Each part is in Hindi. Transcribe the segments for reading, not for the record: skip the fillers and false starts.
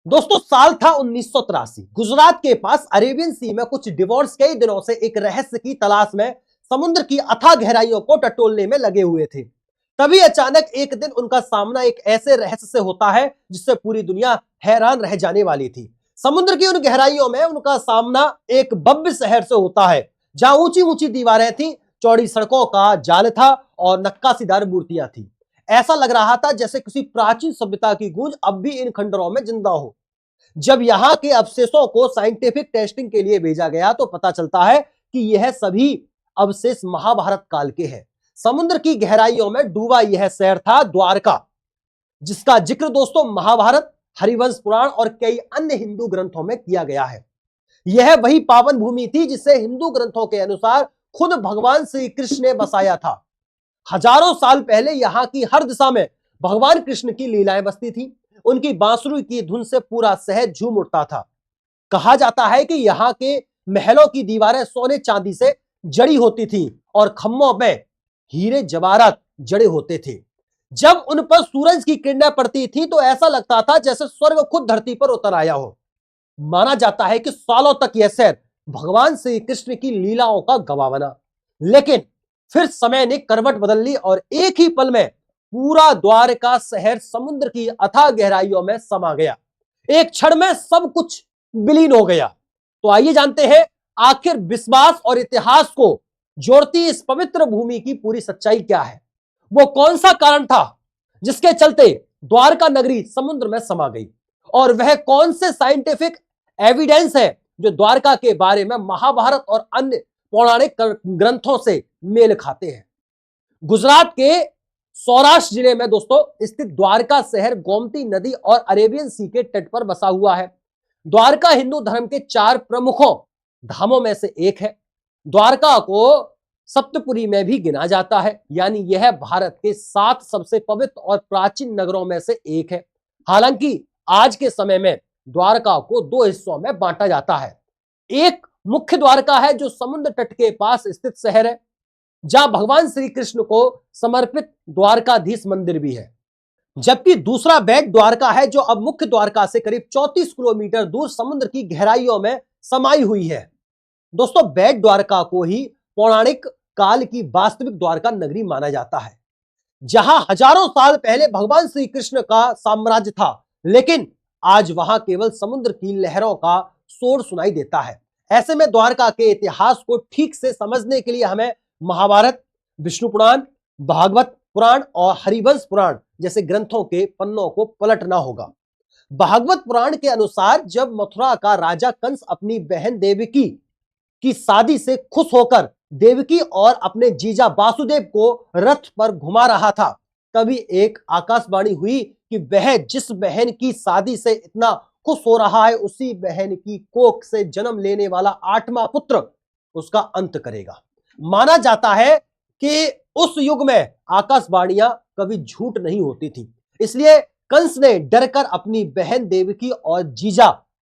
दोस्तों साल था 1983। गुजरात के पास अरेबियन सी में कुछ डिवोर्स कई दिनों से एक रहस्य की तलाश में समुद्र की अथाह गहराइयों को टटोलने में लगे हुए थे। तभी अचानक एक दिन उनका सामना एक ऐसे रहस्य से होता है जिससे पूरी दुनिया हैरान रह जाने वाली थी। समुद्र की उन गहराइयों में उनका सामना एक भव्य शहर से होता है, जहां ऊंची ऊंची दीवारें थी, चौड़ी सड़कों का जाल था और नक्काशीदार मूर्तियां थी। ऐसा लग रहा था जैसे किसी प्राचीन सभ्यता की गूंज अब भी इन खंडरों में जिंदा हो। जब यहां के अवशेषों को साइंटिफिक टेस्टिंग के लिए भेजा गया तो पता चलता है कि यह सभी अवशेष महाभारत काल के हैं। समुद्र की गहराइयों में डूबा यह शहर था द्वारका, जिसका जिक्र दोस्तों महाभारत, हरिवंश पुराण और कई अन्य हिंदू ग्रंथों में किया गया है। यह वही पावन भूमि थी जिसे हिंदू ग्रंथों के अनुसार खुद भगवान श्री कृष्ण ने बसाया था। हजारों साल पहले यहां की हर दिशा में भगवान कृष्ण की लीलाएं बसती थी। उनकी बांसुरी की धुन से पूरा शहर झूम उठता था। कहा जाता है कि यहाँ के महलों की दीवारें सोने चांदी से जड़ी होती थी और खम्भों में हीरे जवाहरात जड़े होते थे। जब उन पर सूरज की किरणें पड़ती थी तो ऐसा लगता था जैसे स्वर्ग खुद धरती पर उतर आया हो। माना जाता है कि सालों तक यह शहर भगवान श्री कृष्ण की लीलाओं का गवाह बना, लेकिन फिर समय ने करवट बदल ली और एक ही पल में पूरा द्वारका शहर समुद्र की अथाह गहराइयों में समा गया। एक क्षण में सब कुछ विलीन हो गया। तो आइए जानते हैं आखिर विश्वास और इतिहास को जोड़ती इस पवित्र भूमि की पूरी सच्चाई क्या है। वो कौन सा कारण था जिसके चलते द्वारका नगरी समुद्र में समा गई, और वह कौन से साइंटिफिक एविडेंस है जो द्वारका के बारे में महाभारत और अन्य पौराणिक ग्रंथों से मेल खाते हैं। गुजरात के सौराष्ट्र जिले में दोस्तों स्थित द्वारका शहर गोमती नदी और अरेबियन सी के तट पर बसा हुआ है। द्वारका हिंदू धर्म के 4 प्रमुखों धामों में से एक है। द्वारका को सप्तपुरी में भी गिना जाता है, यानी यह भारत के 7 सबसे पवित्र और प्राचीन नगरों में से एक है। हालांकि आज के समय में द्वारका को 2 हिस्सों में बांटा जाता है। एक मुख्य द्वारका है जो समुद्र तट के पास स्थित शहर है, जहां भगवान श्री कृष्ण को समर्पित द्वारकाधीश मंदिर भी है। जबकि दूसरा बेट द्वारका है जो अब मुख्य द्वारका से करीब 34 किलोमीटर दूर समुद्र की गहराइयों में समाई हुई है। दोस्तों बेट द्वारका को ही पौराणिक काल की वास्तविक द्वारका नगरी माना जाता है, जहां हजारों साल पहले भगवान श्री कृष्ण का साम्राज्य था, लेकिन आज वहां केवल समुद्र की लहरों का शोर सुनाई देता है। ऐसे में द्वारका के इतिहास को ठीक से समझने के लिए हमें महाभारत, विष्णु पुराण, भागवत पुराण और हरिवंश पुराण जैसे ग्रंथों के पन्नों को पलटना होगा। भागवत पुराण के अनुसार जब मथुरा का राजा कंस अपनी बहन देवकी की शादी से खुश होकर देवकी और अपने जीजा वासुदेव को रथ पर घुमा रहा था, तभी एक आकाशवाणी हुई कि वह जिस बहन की शादी से इतना खुश हो रहा है उसी बहन की कोख से जन्म लेने वाला 8वां पुत्र उसका अंत करेगा। माना जाता है कि उस युग में आकाशवाणियां कभी झूठ नहीं होती थी, इसलिए कंस ने डरकर अपनी बहन देवकी और जीजा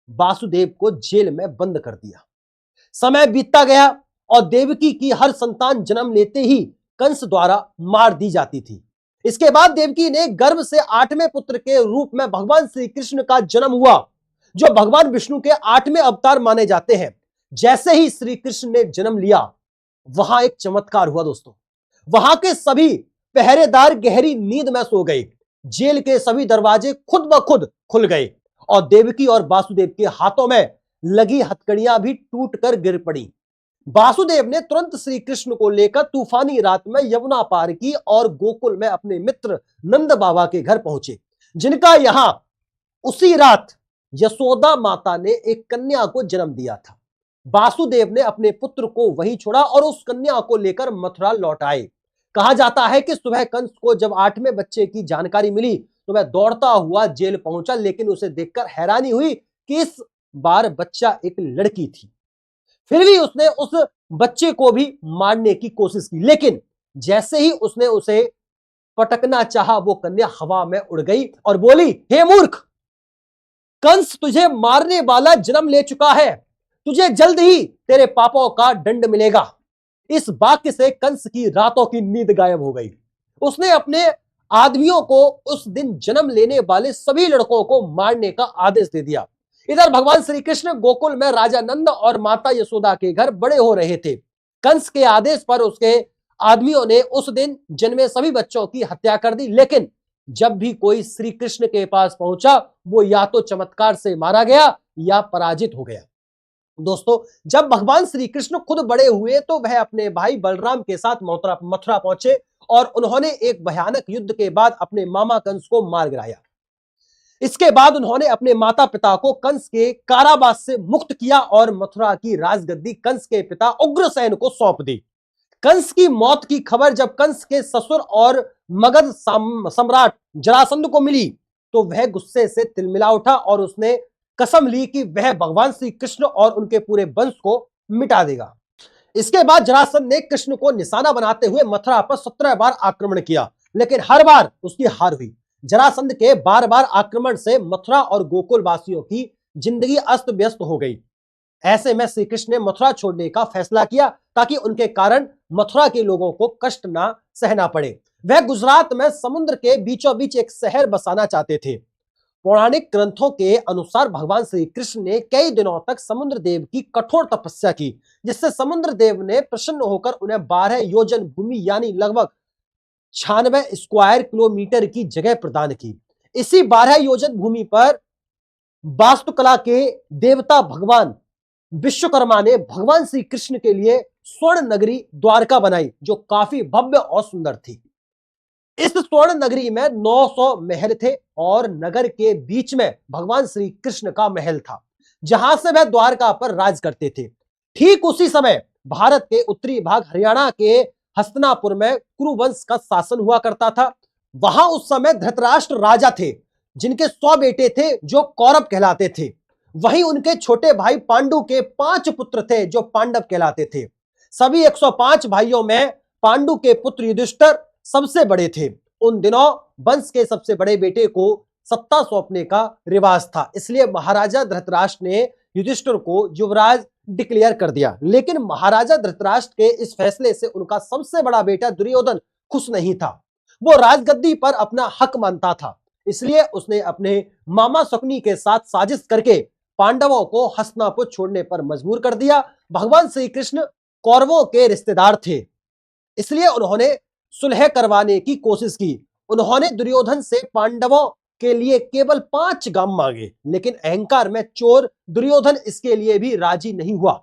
वासुदेव को जेल में बंद कर दिया। समय बीतता गया और देवकी की हर संतान जन्म लेते ही कंस द्वारा मार दी जाती थी। इसके बाद देवकी ने गर्भ से 8वें पुत्र के रूप में भगवान श्री कृष्ण का जन्म हुआ, जो भगवान विष्णु के 8वें अवतार माने जाते हैं। जैसे ही श्री कृष्ण ने जन्म लिया, वहां एक चमत्कार हुआ दोस्तों। वहां के सभी पहरेदार गहरी नींद में सो गए। जेल के सभी दरवाजे खुद ब खुद खुल गए और देवकी और वासुदेव के हाथों में लगी हथकड़ियां भी टूटकर गिर पड़ी। वासुदेव ने तुरंत श्री कृष्ण को लेकर तूफानी रात में यमुना पार की और गोकुल में अपने मित्र नंद बाबा के घर पहुंचे, जिनका यहां उसी रात यशोदा माता ने एक कन्या को जन्म दिया था। वासुदेव ने अपने पुत्र को वहीं छोड़ा और उस कन्या को लेकर मथुरा लौट आए। कहा जाता है कि सुबह कंस को जब 8वें बच्चे की जानकारी मिली तो वह दौड़ता हुआ जेल पहुंचा, लेकिन उसे देखकर हैरानी हुई कि इस बार बच्चा एक लड़की थी। फिर भी उसने उस बच्चे को भी मारने की कोशिश की, लेकिन जैसे ही उसने उसे पटकना चाहा वो कन्या हवा में उड़ गई और बोली, हे मूर्ख, कंस तुझे मारने वाला जन्म ले चुका है, तुझे जल्द ही तेरे पापों का दंड मिलेगा। इस वाक्य से कंस की रातों की नींद गायब हो गई। उसने अपने आदमियों को उस दिन जन्म लेने वाले सभी लड़कों को मारने का आदेश दे दिया। इधर भगवान श्री कृष्ण गोकुल में राजा नंद और माता यशोदा के घर बड़े हो रहे थे। कंस के आदेश पर उसके आदमियों ने उस दिन जन्मे सभी बच्चों की हत्या कर दी, लेकिन जब भी कोई श्री कृष्ण के पास पहुंचा वो या तो चमत्कार से मारा गया या पराजित हो गया। दोस्तों, जब भगवान श्री कृष्ण खुद बड़े हुए तो वह अपने भाई बलराम के साथ मथुरा पहुंचे और उन्होंने एक भयानक युद्ध के बाद अपने मामा कंस को मार गिराया। इसके बाद उन्होंने अपने माता पिता को कंस के कारावास से मुक्त किया और मथुरा की राजगद्दी कंस के पिता उग्रसेन को सौंप दी। कंस की मौत की खबर जब कंस के ससुर और मगध सम्राट जरासंध को मिली तो वह गुस्से से तिलमिला उठा और उसने कसम ली कि वह भगवान श्री कृष्ण और उनके पूरे वंश को मिटा देगा। इसके बाद जरासंध ने कृष्ण को निशाना बनाते हुए मथुरा पर 17 बार आक्रमण किया, लेकिन हर बार उसकी हार हुई। जरासंध के बार बार आक्रमण से मथुरा और गोकुल वासियों की जिंदगी अस्त व्यस्त हो गई। ऐसे में श्री कृष्ण ने मथुरा छोड़ने का फैसला किया ताकि उनके कारण मथुरा के लोगों को कष्ट ना सहना पड़े। वह गुजरात में समुद्र के बीचों बीच एक शहर बसाना चाहते थे। पौराणिक ग्रंथों के अनुसार भगवान श्री कृष्ण ने कई दिनों तक समुद्र देव की कठोर तपस्या की, जिससे समुद्र देव ने प्रसन्न होकर उन्हें 12 योजन भूमि यानी लगभग 96 स्क्वायर किलोमीटर की जगह प्रदान की। इसी 12 योजन भूमि पर वास्तुकला के देवता भगवान विश्वकर्मा ने भगवान श्री कृष्ण के लिए स्वर्ण नगरी द्वारका बनाई, जो काफी भव्य और सुंदर थी। इस स्वर्ण नगरी में 900 महल थे और नगर के बीच में भगवान श्री कृष्ण का महल था, जहां से वह द्वारका पर राज करते थे। ठीक उसी समय भारत के उत्तरी भाग हरियाणा के हस्तिनापुर में कुरुवंश का शासन हुआ करता था। वहां उस समय धृतराष्ट्र राजा थे, जिनके 100 बेटे थे जो कौरव कहलाते थे। वहीं उनके छोटे भाई पांडु के 5 पुत्र थे जो पांडव कहलाते थे। सभी 105 भाइयों में पांडु के पुत्र युधिष्ठिर सबसे बड़े थे। उन दिनों वंश के सबसे बड़े बेटे को सत्ता सौंपने का रिवाज था, इसलिए महाराजा धृतराष्ट्र ने युधिष्ठिर को युवराज डिक्लेयर कर दिया। लेकिन महाराजा धृतराष्ट्र के इस फैसले से उनका सबसे बड़ा बेटा दुर्योधन खुश नहीं था। वो राजगद्दी पर अपना हक मानता था, इसलिए उसने अपने मामा शकुनी के साथ साजिश करके पांडवों को हस्तिनापुर छोड़ने पर मजबूर कर दिया। भगवान श्री कृष्ण कौरवों के रिश्तेदार थे, इसलिए उन्होंने सुलह करवाने की कोशिश की। उन्होंने दुर्योधन से पांडवों के लिए केवल 5 गांव मांगे, लेकिन अहंकार में चोर दुर्योधन इसके लिए भी राजी नहीं हुआ।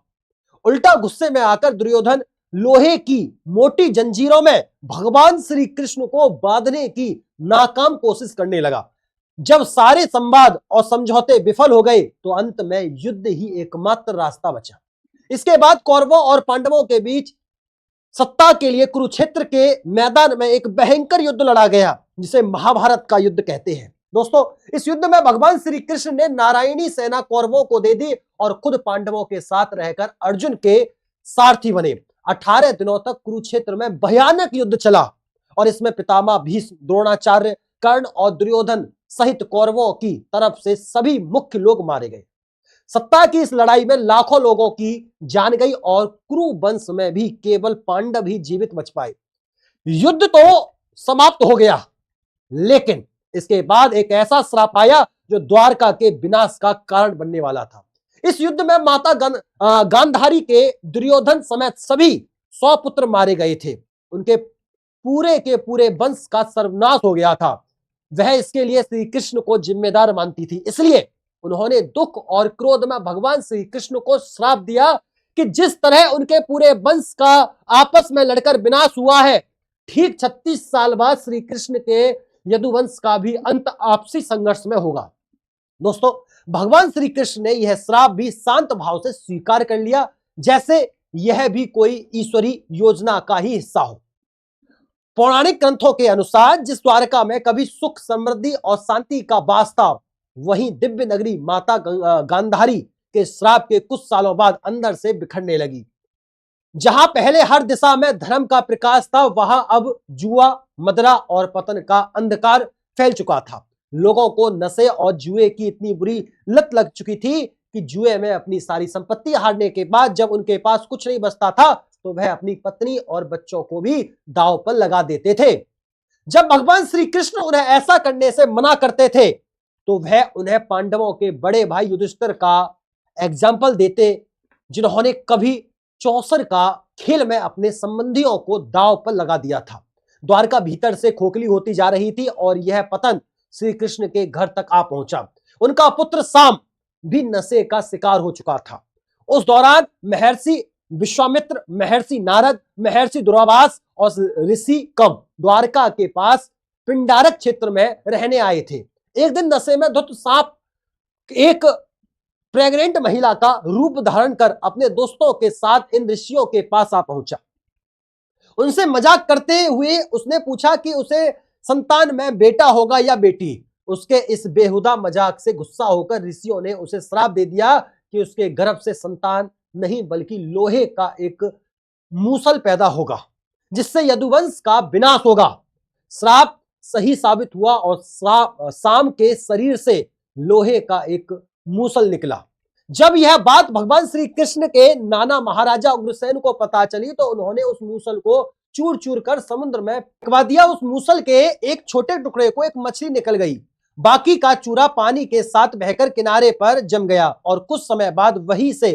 उल्टा गुस्से में आकर दुर्योधन लोहे की मोटी जंजीरों में भगवान श्री कृष्ण को बांधने की नाकाम कोशिश करने लगा। जब सारे संवाद और समझौते विफल हो गए तो अंत में युद्ध ही एकमात्र रास्ता बचा। इसके बाद कौरवों और पांडवों के बीच सत्ता के लिए कुरुक्षेत्र के मैदान में एक भयंकर युद्ध लड़ा गया, जिसे महाभारत का युद्ध कहते हैं। दोस्तों, इस युद्ध में भगवान श्री कृष्ण ने नारायणी सेना कौरवों को दे दी और खुद पांडवों के साथ रहकर अर्जुन के सारथी बने। 18 दिनों तक कुरुक्षेत्र में भयानक युद्ध चला और इसमें पितामह भीष्म, द्रोणाचार्य, कर्ण और दुर्योधन सहित कौरवों की तरफ से सभी मुख्य लोग मारे गए। सत्ता की इस लड़ाई में लाखों लोगों की जान गई और कुरु वंश में भी केवल पांडव ही जीवित बच पाए। युद्ध तो समाप्त हो गया, लेकिन इसके बाद एक ऐसा श्राप आया जो द्वारका के विनाश का कारण बनने वाला था। इस युद्ध में माता गांधारी के दुर्योधन समेत सभी 100 पुत्र मारे गए थे। उनके पूरे वंश का सर्वनाश हो गया था। वह इसके लिए श्री कृष्ण को जिम्मेदार मानती थी, इसलिए उन्होंने दुख और क्रोध में भगवान श्री कृष्ण को श्राप दिया कि जिस तरह उनके पूरे वंश का आपस में लड़कर विनाश हुआ है, ठीक 36 साल बाद श्री कृष्ण के यदुवंश का भी अंत आपसी संघर्ष में होगा। दोस्तों, भगवान श्री कृष्ण ने यह श्राप भी शांत भाव से स्वीकार कर लिया, जैसे यह भी कोई ईश्वरी योजना का ही हिस्सा हो। पौराणिक ग्रंथों के अनुसार जिस द्वारका में कभी सुख, समृद्धि और शांति का वास था, वहीं दिव्य नगरी माता गांधारी के श्राप के कुछ सालों बाद अंदर से बिखरने लगी। जहां पहले हर दिशा में धर्म का प्रकाश था, वहां अब जुआ, मदरा और पतन का अंधकार फैल चुका था। लोगों को नशे और जुए की इतनी बुरी लत लग चुकी थी कि जुए में अपनी सारी संपत्ति हारने के बाद जब उनके पास कुछ नहीं बचता था तो वह अपनी पत्नी और बच्चों को भी दांव पर लगा देते थे। जब भगवान श्री कृष्ण उन्हें ऐसा करने से मना करते थे तो वह उन्हें पांडवों के बड़े भाई युधिष्ठिर का एग्जाम्पल देते, जिन्होंने कभी चौसर का खेल में अपने संबंधियों को दांव पर लगा दिया था। द्वारका भीतर से खोखली होती जा रही थी और यह पतन श्री कृष्ण के घर तक आ पहुंचा। उनका पुत्र साम भी नशे का शिकार हो चुका था। उस दौरान महर्षि विश्वामित्र, महर्षि नारद, महर्षि दुर्वास और ऋषि कम द्वारका के पास पिंडारक क्षेत्र में रहने आए थे। एक दिन नशे में धुत सांप एक प्रेग्नेंट महिला का रूप धारण कर अपने दोस्तों के साथ इन ऋषियों के पास आ पहुंचा। उनसे मजाक करते हुए उसने पूछा कि उसे संतान में बेटा होगा या बेटी। उसके इस बेहुदा मजाक से गुस्सा होकर ऋषियों ने उसे श्राप दे दिया कि उसके गर्भ से संतान नहीं बल्कि लोहे का एक मूसल पैदा होगा, जिससे यदुवंश का विनाश होगा। श्राप सही साबित हुआ और साम के शरीर से लोहे का एक मूसल निकला। जब यह बात भगवान श्री कृष्ण के नाना महाराजा उग्रसेन को पता चली तो उन्होंने उस मूसल को चूर चूर कर समुद्र में फेंकवा दिया। उस मूसल के एक छोटे टुकड़े को एक मछली निकल गई, बाकी का चूरा पानी के साथ बहकर किनारे पर जम गया और कुछ समय बाद वहीं से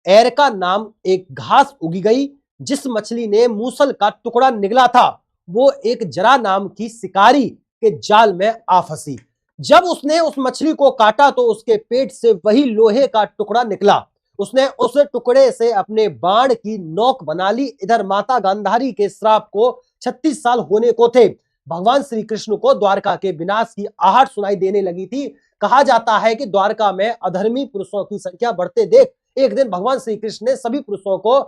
एरका नाम एक घास उगी गई। जिस मछली ने मूसल का टुकड़ा निगला था वो एक जरा नाम की शिकारी के जाल में आ फंसी। जब उसने उस मछली को काटा तो उसके पेट से वही लोहे का टुकड़ा निकला। उसने उस टुकड़े से अपने बाण की नोक बना ली। इधर माता गांधारी के श्राप को 36 साल होने को थे। भगवान श्री कृष्ण को द्वारका के विनाश की आहट सुनाई देने लगी थी। कहा जाता है कि द्वारका में अधर्मी पुरुषों की संख्या बढ़ते देख एक दिन भगवान श्री कृष्ण ने सभी पुरुषों को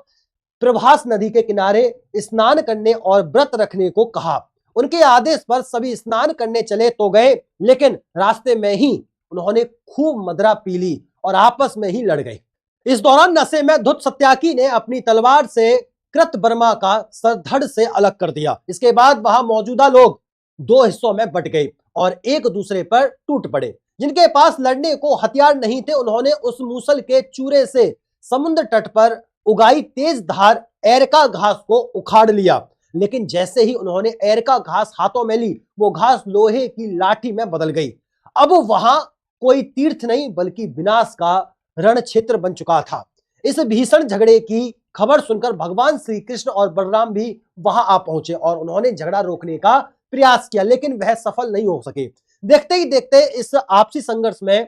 प्रभास नदी के किनारे स्नान करने और व्रत रखने को कहा। उनके आदेश पर सभी स्नान करने चले तो गए, लेकिन रास्ते में ही उन्होंने खूब मदिरा पी ली और आपस में ही लड़ गए। इस दौरान नशे में धुत सत्याकी ने अपनी तलवार से कृतवर्मा का सर धड़ से अलग कर दिया। इसके बाद वहां मौजूदा लोग दो हिस्सों में बट गए और एक दूसरे पर टूट पड़े। जिनके पास लड़ने को हथियार नहीं थे उन्होंने उस मूसल के चूरे से समुद्र तट पर उगाई तेज धार एरका घास को उखाड़ लिया। लेकिन जैसे ही उन्होंने एरका घास हाथों में ली वो घास लोहे की लाठी में बदल गई। अब वहां कोई तीर्थ नहीं बल्कि विनाश का रण क्षेत्र बन चुका था। इस भीषण झगड़े की खबर सुनकर भगवान श्री कृष्ण और बलराम भी वहां आ पहुंचे और उन्होंने झगड़ा रोकने का प्रयास किया, लेकिन वह सफल नहीं हो सके। देखते ही देखते इस आपसी संघर्ष में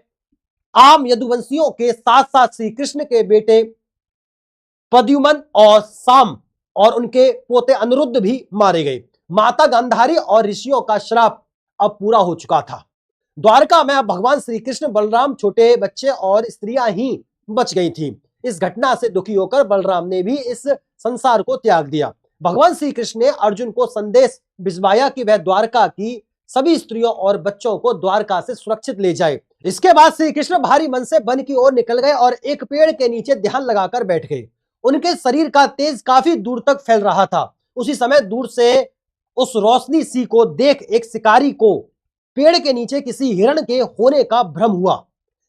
आम यदुवंशियों के साथ साथ श्री कृष्ण के बेटे प्रद्युम्न और साम और उनके पोते अनिरुद्ध भी मारे गए। माता गांधारी और ऋषियों का श्राप अब पूरा हो चुका था। द्वारका में अब भगवान श्री कृष्ण, बलराम, छोटे बच्चे और स्त्रियां ही बच गई थी। इस घटना से दुखी होकर बलराम ने भी इस संसार को त्याग दिया। भगवान श्री कृष्ण ने अर्जुन को संदेश भिजवाया कि वह द्वारका की सभी स्त्रियों और बच्चों को द्वारका से सुरक्षित ले जाए। इसके बाद श्री कृष्ण भारी मन से वन की ओर निकल गए और एक पेड़ के नीचे ध्यान लगाकर बैठ गए। उनके शरीर का तेज काफी दूर तक फैल रहा था। उसी समय दूर से उस रोशनी सी को देख एक शिकारी को पेड़ के नीचे किसी हिरण के होने का भ्रम हुआ।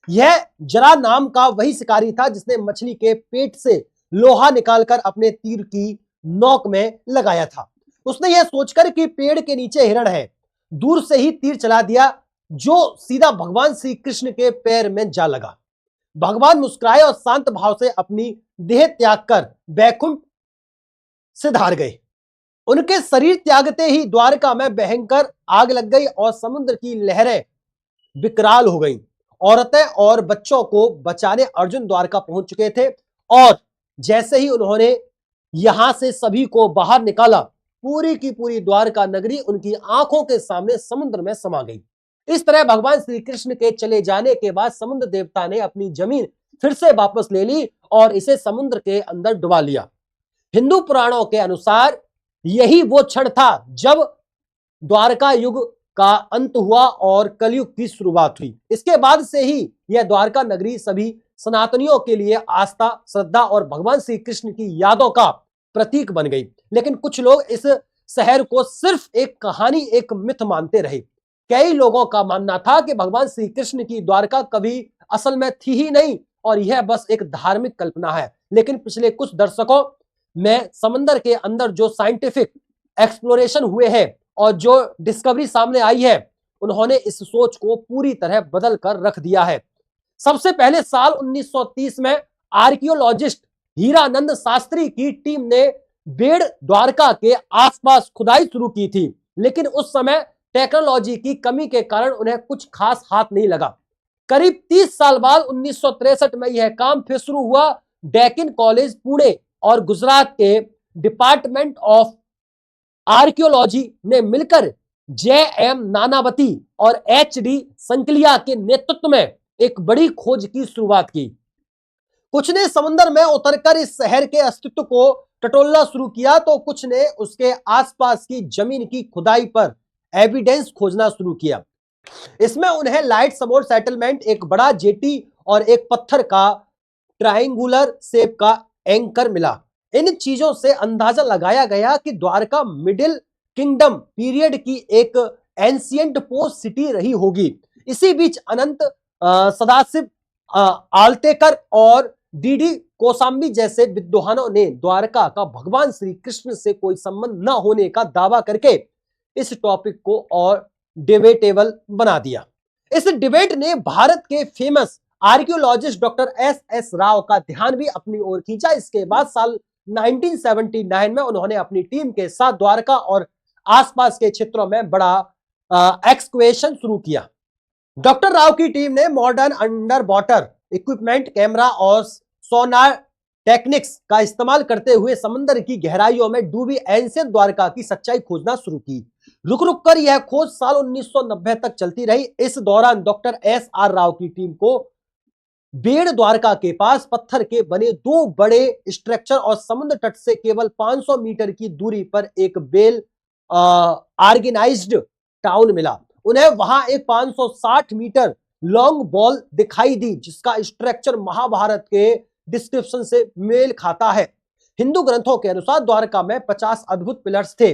यह जरा नाम का वही शिकारी था जिसने मछली के पेट से लोहा निकालकर अपने तीर की नोक में लगाया था। उसने यह सोचकर कि पेड़ के नीचे हिरण है, दूर से ही तीर चला दिया जो सीधा भगवान श्री कृष्ण के पैर में जा लगा। भगवान मुस्कुराए और शांत भाव से अपनी देह त्याग कर वैकुंठ से धार गए। उनके शरीर त्यागते ही द्वारका में भयंकर आग लग गई और समुद्र की लहरें विकराल हो गईं। औरतें और बच्चों को बचाने अर्जुन द्वारका पहुंच चुके थे और जैसे ही उन्होंने यहां से सभी को बाहर निकाला, पूरी की पूरी द्वारका नगरी उनकी आंखों के सामने समुद्र में समा गई। इस तरह भगवान श्री कृष्ण के चले जाने के बाद समुद्र देवता ने अपनी जमीन फिर से वापस ले ली और इसे समुद्र के अंदर डुबा लिया। हिंदू पुराणों के अनुसार यही वो क्षण था जब द्वारका युग का अंत हुआ और कलयुग की शुरुआत हुई। इसके बाद से ही यह द्वारका नगरी सभी सनातनियों के लिए आस्था, श्रद्धा और भगवान श्री कृष्ण की यादों का प्रतीक बन गई। लेकिन कुछ लोग इस शहर को सिर्फ एक कहानी, एक मिथ मानते रहे। कई लोगों का मानना था कि भगवान श्री कृष्ण की द्वारका कभी असल में थी ही नहीं और यह बस एक धार्मिक कल्पना है। लेकिन पिछले कुछ दशकों में समंदर के अंदर जो साइंटिफिक एक्सप्लोरेशन हुए हैं और जो डिस्कवरी सामने आई है उन्होंने इस सोच को पूरी तरह बदल कर रख दिया है। सबसे पहले साल 1930 में आर्कियोलॉजिस्ट हीरानंद शास्त्री की टीम ने बेड़ द्वारका के आसपास खुदाई शुरू की थी, लेकिन उस समय टेक्नोलॉजी की कमी के कारण उन्हें कुछ खास हाथ नहीं लगा। करीब 30 साल बाद 1963 में यह काम फिर शुरू हुआ। डेक्कन कॉलेज पुणे और गुजरात के डिपार्टमेंट ऑफ आर्कियोलॉजी ने मिलकर जे.एम. नानावती और एच.डी. संकलिया के नेतृत्व में एक बड़ी खोज की शुरुआत की। कुछ ने समुद्र में उतरकर इस शहर के अस्तित्व को टटोलना शुरू किया, तो कुछ ने उसके आसपास की जमीन की खुदाई पर एविडेंस खोजना शुरू किया। इसमें उन्हें लाइट समोर सेटलमेंट, एक बड़ा जेटी और एक पत्थर का ट्रायंगुलर शेप का एंकर मिला। इन चीजों से अंदाजा लगाया गया कि द्वारका मिडिल किंगडम पीरियड की एक एंशियंट पोस्ट सिटी रही होगी। इसी बीच अनंत सदाशिव आलतेकर और डी.डी. कोसांबी जैसे विद्वानों ने द्वारका का भगवान श्री कृष्ण से कोई संबंध न होने का दावा करके इस टॉपिक को और डिबेटेबल बना दिया। इस डिबेट ने भारत के famous archaeologist doctor S Rao का ध्यान भी अपनी ओर खींचा। इसके बाद साल 1979 में उन्होंने अपनी टीम के साथ द्वारका और आसपास के क्षेत्रों में बड़ा एक्सकवेशन शुरू किया। डॉक्टर राव की टीम ने modern under water equipment, camera और सोनार टेक्निक्स का इस्तेमाल करते हुए समुद्र की गहराइयों में डूबी एंशियंट द्वारका की सच्चाई खोजना शुरू की। रुक रुक कर यह खोज साल 1990 तक चलती रही। इस दौरान डॉक्टर एस.आर. राव की टीम को बेड़ द्वारका के पास पत्थर के बने दो बड़े स्ट्रक्चर और समुद्र तट से केवल 500 मीटर की दूरी पर एक वेल ऑर्गेनाइज्ड टाउन मिला। उन्हें वहां एक 560 मीटर लॉन्ग बॉल दिखाई दी, जिसका स्ट्रक्चर महाभारत के डिस्क्रिप्शन से मेल खाता है। हिंदू ग्रंथों के अनुसार द्वारका में 50 अद्भुत पिलर्स थे।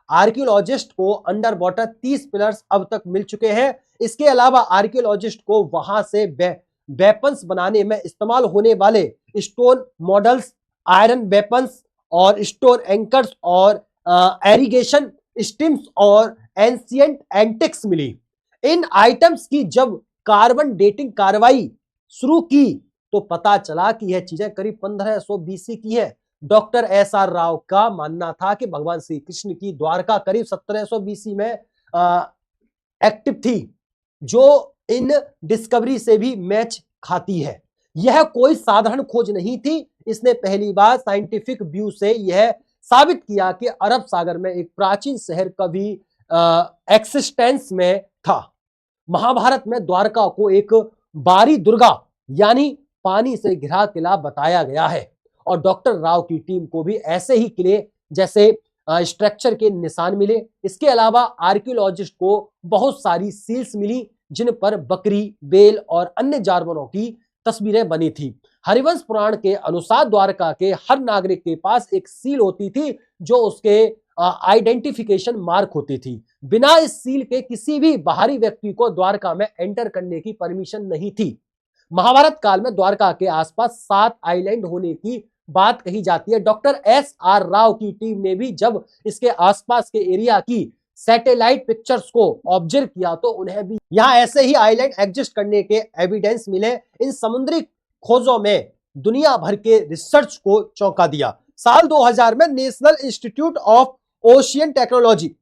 आर्कियोलॉजिस्ट को अंडर वाटर 30 पिलर्स अब तक मिल चुके हैं। इसके अलावा आर्कियोलॉजिस्ट को वहां से वेपन्स बनाने में इस्तेमाल होने वाले स्टोन मॉडल्स, आयरन वेपन्स और स्टोन एंकर्स और एरिगेशन स्टीम्स और एंशियंट एंटिक्स मिली। इन आइटम्स की जब कार्बन डेटिंग कार्रवाई शुरू की तो पता चला कि यह चीजें करीब 1500 बीसी की है। Doctor SR. राव का मानना था कि भगवान श्री कृष्ण की द्वारका करीब 1700 बीसी में एक्टिव थी, जो इन डिस्कवरी से भी मैच खाती है। यह कोई साधारण खोज नहीं थी। इसने पहली बार साइंटिफिक व्यू से यह साबित किया कि अरब सागर में एक प्राचीन शहर कभी एक्सिस्टेंस में था। महाभारत में द्वारका को एक बारी दुर्गा यानी पानी से घिरा किला बताया गया है और डॉक्टर राव की टीम को भी ऐसे ही किले जैसे स्ट्रक्चर के निशान मिले। इसके अलावा आर्कियोलॉजिस्ट को बहुत सारी सील्स मिली, जिन पर बकरी, बेल और अन्य जानवरों की तस्वीरें बनी थी। हरिवंश पुराण के अनुसार द्वारका के हर नागरिक के पास एक सील होती थी, जो उसके आइडेंटिफिकेशन मार्क होती थी। बिना इस सील के किसी भी बाहरी व्यक्ति को द्वारका में एंटर करने की परमिशन नहीं थी। महाभारत काल में द्वारका के आसपास 7 आइलैंड होने की बात कही जाती है। Doctor SR. राव की टीम ने भी जब इसके आसपास के एरिया की सैटेलाइट पिक्चर्स को ऑब्जर्व किया तो उन्हें भी यहां ऐसे ही आइलैंड एग्जिस्ट करने के एविडेंस मिले। इन समुद्री खोजों में दुनिया भर के रिसर्च को चौंका दिया। साल 2000 में national institute of ocean technology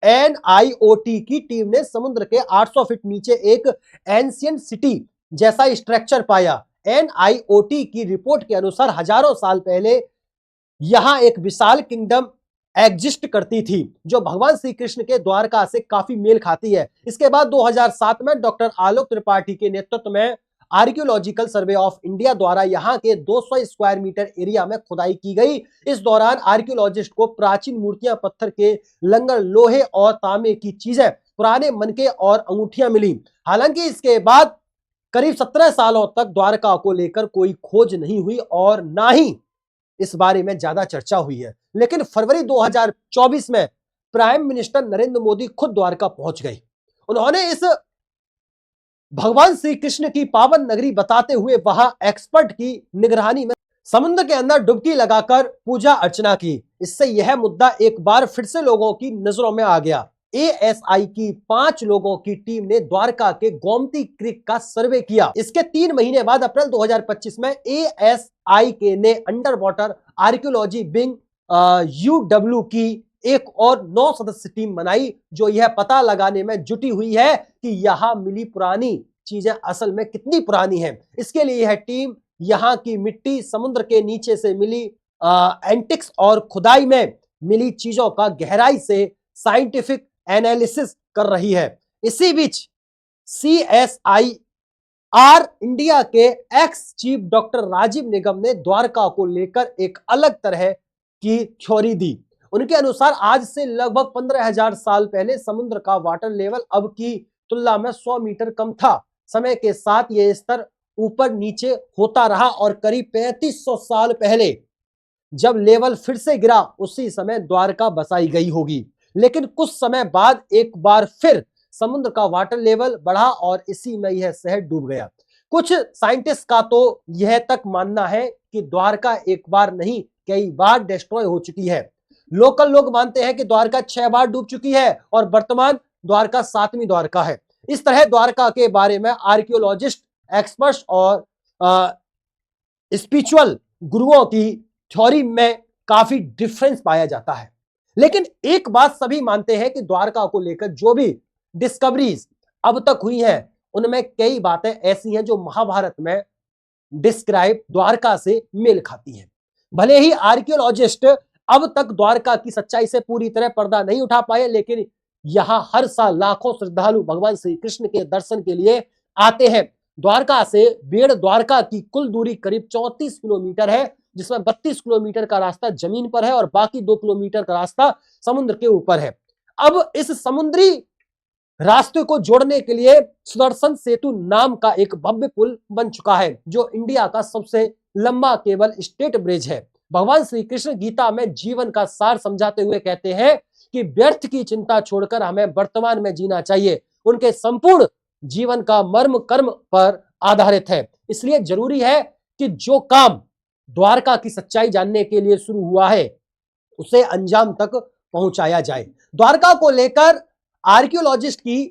NIOT की टीम ने समुद्र के 800 फीट नीचे एक एंशियंट सिटी जैसा स्ट्रक्चर पाया। NIOT की रिपोर्ट के अनुसार हजारों साल पहले यहां एक विशाल किंगडम एग्जिस्ट करती थी, जो भगवान श्री कृष्ण के द्वारका से काफी मेल खाती है। इसके बाद 2007 में डॉक्टर आलोक त्रिपाठी के नेतृत्व में आर्कियोलॉजिकल सर्वे ऑफ इंडिया द्वारा यहां के 200 स्क्वायर मीटर एरिया में खुदाई की गई। इस दौरान आर्कियोलॉजिस्ट को प्राचीन मूर्तियां, पत्थर के लंगर, लोहे और तांबे की चीजें, पुराने मनके और अंगूठियां मिली। हालांकि इसके बाद करीब 17 सालों तक द्वारका को लेकर कोई खोज नहीं हुई और ना ही इस बारे में ज्यादा चर्चा हुई है। लेकिन फरवरी 2024 में प्राइम मिनिस्टर नरेंद्र मोदी खुद द्वारका पहुंच गए। उन्होंने इस भगवान श्री कृष्ण की पावन नगरी बताते हुए वहां एक्सपर्ट की निगरानी में समुद्र के अंदर डुबकी लगाकर पूजा अर्चना की। इससे यह मुद्दा एक बार फिर से लोगों की नजरों में आ गया। एएसआई की 5 लोगों की टीम ने द्वारका के गोमती क्रीक का सर्वे किया। इसके 3 महीने बाद अप्रैल 2025 में एएसआई के ने under water archaeology wing UW की एक और 9 सदस्य टीम बनाई, जो यह पता लगाने में जुटी हुई है कि यहां मिली पुरानी चीजें असल में कितनी पुरानी हैं। इसके लिए यह टीम यहां की मिट्टी, समुद्र के नीचे से मिली एंटिक्स और खुदाई में मिली चीजों का गहराई से साइंटिफिक एनालिसिस कर रही है। इसी बीच सीएसआईआर इंडिया के एक्स चीफ डॉक्टर राजीव निगम ने द्वारका को लेकर एक अलग तरह की थ्योरी दी। उनके अनुसार आज से लगभग 15,000 साल पहले समुद्र का वाटर लेवल अब की तुलना में 100 मीटर कम था। समय के साथ यह स्तर ऊपर नीचे होता रहा और करीब 3500 साल पहले जब लेवल फिर से गिरा, उसी समय द्वारका बसाई गई होगी। लेकिन कुछ समय बाद एक बार फिर समुद्र का वाटर लेवल बढ़ा और इसी में यह शहर डूब गया। कुछ साइंटिस्ट का तो यह तक मानना है कि द्वारका एक बार नहीं कई बार डिस्ट्रॉय हो चुकी है। लोकल लोग मानते हैं कि द्वारका 6 बार डूब चुकी है और वर्तमान द्वारका 7वीं द्वारका है। इस तरह द्वारका के बारे में आर्कियोलॉजिस्ट, एक्सपर्ट्स और स्पिरिचुअल गुरुओं की थ्योरी में काफी डिफरेंस पाया जाता है। लेकिन एक बात सभी मानते हैं कि द्वारका को लेकर जो भी डिस्कवरीज अब तक हुई हैं, उनमें कई बातें ऐसी हैं जो महाभारत में डिस्क्राइब द्वारका से मेल खाती हैं। भले ही आर्कियोलॉजिस्ट अब तक द्वारका की सच्चाई से पूरी तरह पर्दा नहीं उठा पाए, लेकिन यहां हर साल लाखों श्रद्धालु भगवान श्री कृष्ण के दर्शन के लिए आते हैं। द्वारका से बेड़ द्वारका की कुल दूरी करीब 34 किलोमीटर है, जिसमें 32 किलोमीटर का रास्ता जमीन पर है और बाकी 2 किलोमीटर का रास्ता समुद्र के ऊपर है। अब इस समुद्री रास्ते को जोड़ने के लिए सुदर्शन सेतु नाम का एक भव्य पुल बन चुका है, जो इंडिया का सबसे लंबा केबल स्टेट ब्रिज है। भगवान श्री कृष्ण गीता में जीवन का सार समझाते हुए कहते हैं कि व्यर्थ की चिंता छोड़कर हमें वर्तमान में जीना चाहिए। उनके संपूर्ण जीवन का मर्म कर्म पर आधारित है। इसलिए जरूरी है कि जो काम द्वारका की सच्चाई जानने के लिए शुरू हुआ है, उसे अंजाम तक पहुंचाया जाए। द्वारका को लेकर आर्कियोलॉजिस्ट की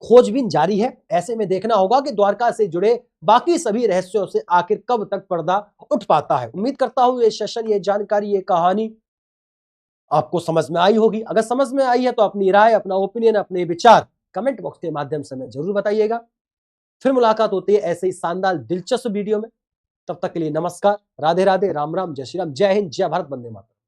खोजबीन जारी है। ऐसे में देखना होगा कि द्वारका से जुड़े बाकी सभी रहस्यों से आखिर कब तक पर्दा उठ पाता है। उम्मीद करता हूं ये सेशन, ये जानकारी, ये कहानी आपको समझ में आई होगी। अगर समझ में आई है तो अपनी राय, अपना ओपिनियन, अपने विचार कमेंट बॉक्स के माध्यम से हमें जरूर बताइएगा। फिर मुलाकात होती है ऐसे ही शानदार दिलचस्प वीडियो में। तब तक के लिए नमस्कार, राधे राधे, राम राम, जय श्री राम, जय हिंद, जय भारत, वंदे मातरम।